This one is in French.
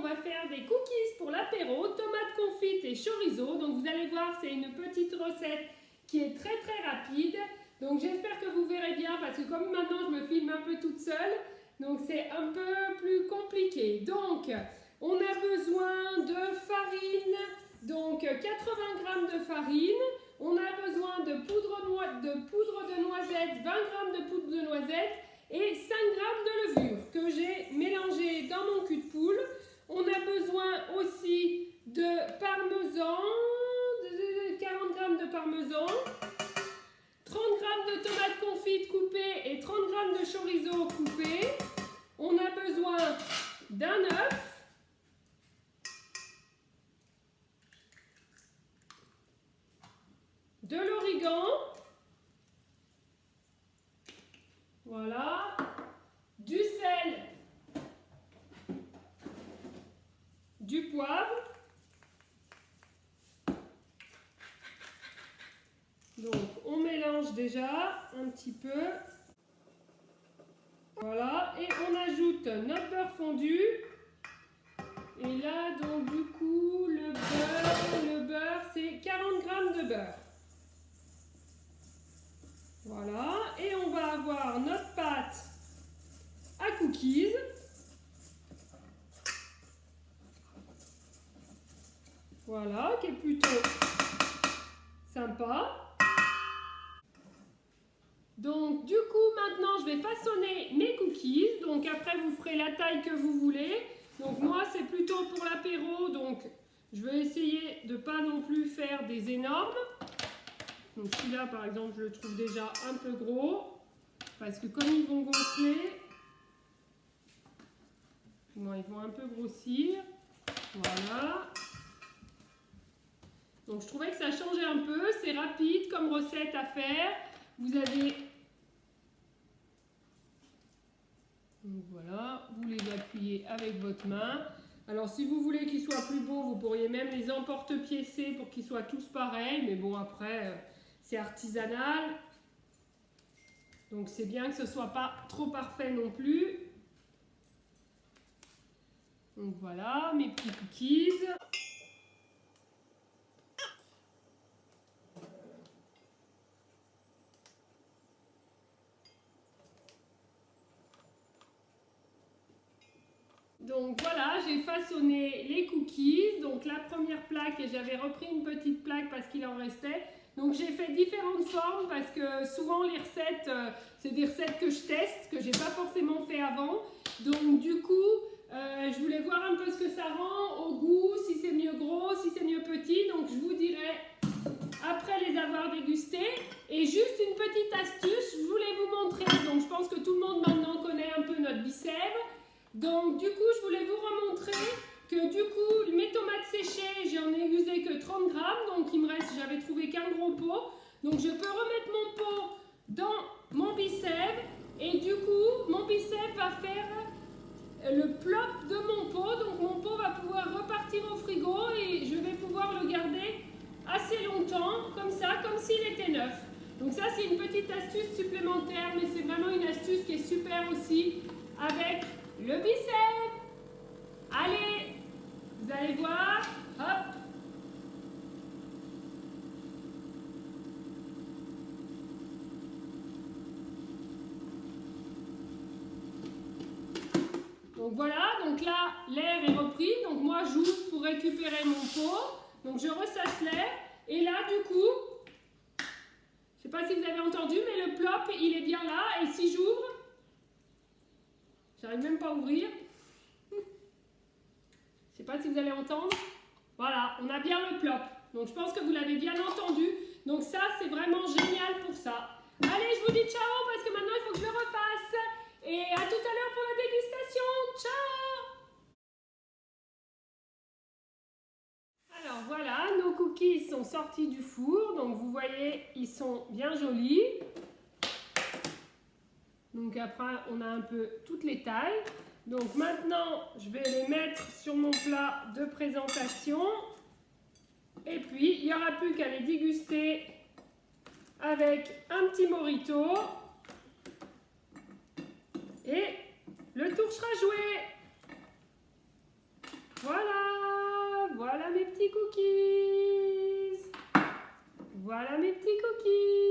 va faire des cookies pour l'apéro, tomates confites et chorizo. Donc vous allez voir, c'est une petite recette qui est très rapide. Donc j'espère que vous verrez bien parce que comme maintenant je me filme un peu toute seule, donc c'est un peu plus compliqué. Donc on a besoin de farine, donc 80 g de farine. On a besoin de poudre de noisette, 20 g de poudre de noisette et 5 g de levure que j'ai mélangé dans mon cul de poule. On a besoin aussi de parmesan, 40 g de parmesan, 30 g de tomates confites coupées et 30 g de chorizo coupé. On a besoin d'un œuf, de l'origan, voilà, du sel, du poivre. Donc on mélange déjà un petit peu. Voilà, et on ajoute notre beurre fondu. Et là, donc du coup, le beurre, c'est 40 g de beurre. Voilà, et on va avoir notre pâte à cookies. Voilà, qui est plutôt sympa. Donc du coup, maintenant, je vais façonner mes cookies. Donc après, vous ferez la taille que vous voulez. Donc moi, c'est plutôt pour l'apéro. Donc je vais essayer de ne pas non plus faire des énormes. Donc celui-là, par exemple, je le trouve déjà un peu gros. Parce que comme ils vont gonfler, bon, ils vont un peu grossir. Voilà. Donc je trouvais que ça changeait un peu. C'est rapide comme recette à faire. Vous avez... Donc voilà, vous les appuyez avec votre main. Alors si vous voulez qu'ils soient plus beaux, vous pourriez même les emporte-piécer pour qu'ils soient tous pareils. Mais bon, après, c'est artisanal. Donc c'est bien que ce ne soit pas trop parfait non plus. Donc voilà, mes petits cookies. Donc voilà, j'ai façonné les cookies. Donc la première plaque, et j'avais repris une petite plaque parce qu'il en restait. Donc j'ai fait différentes formes parce que souvent les recettes, c'est des recettes que je teste, que j'ai pas forcément fait avant. Donc du coup, je voulais voir un peu ce que ça rend au goût, si c'est mieux gros, si c'est mieux petit. Donc je vous dirai après les avoir dégustés. Et juste une petite astuce, je voulais vous montrer. Donc je pense que tout le monde maintenant connaît un peu notre Bicève. Donc du coup, je voulais vous remontrer que du coup, mes tomates séchées, j'en ai usé que 30 g. Donc il me reste, j'avais trouvé qu'un gros pot. Donc je peux remettre mon pot dans mon Bicève. Et du coup, mon Bicève va faire le plop de mon pot. Donc mon pot va pouvoir repartir au frigo et je vais pouvoir le garder assez longtemps, comme ça, comme s'il était neuf. Donc ça, c'est une petite astuce supplémentaire, mais c'est vraiment une astuce qui est super aussi avec le Bicève. Allez, vous allez voir, hop. Donc voilà, donc là, l'air est repris. Donc moi, j'ouvre pour récupérer mon pot. Donc je ressasse l'air. Et là, du coup, je ne sais pas si vous avez entendu, mais le plop, il est bien là. Et si j'ouvre, j'arrive même pas à ouvrir. Je ne sais pas si vous allez entendre. Voilà, on a bien le plop. Donc je pense que vous l'avez bien entendu. Donc ça, c'est vraiment génial pour ça. Allez, je vous dis ciao parce que maintenant, il faut que je le refasse. Et à tout à l'heure pour la dégustation. Ciao! Alors voilà, nos cookies sont sortis du four. Donc vous voyez, ils sont bien jolis. Donc après, on a un peu toutes les tailles. Donc maintenant, je vais les mettre sur mon plat de présentation. Et puis, il n'y aura plus qu'à les déguster avec un petit mojito. Et le tour sera joué. Voilà, voilà mes petits cookies. Voilà mes petits cookies.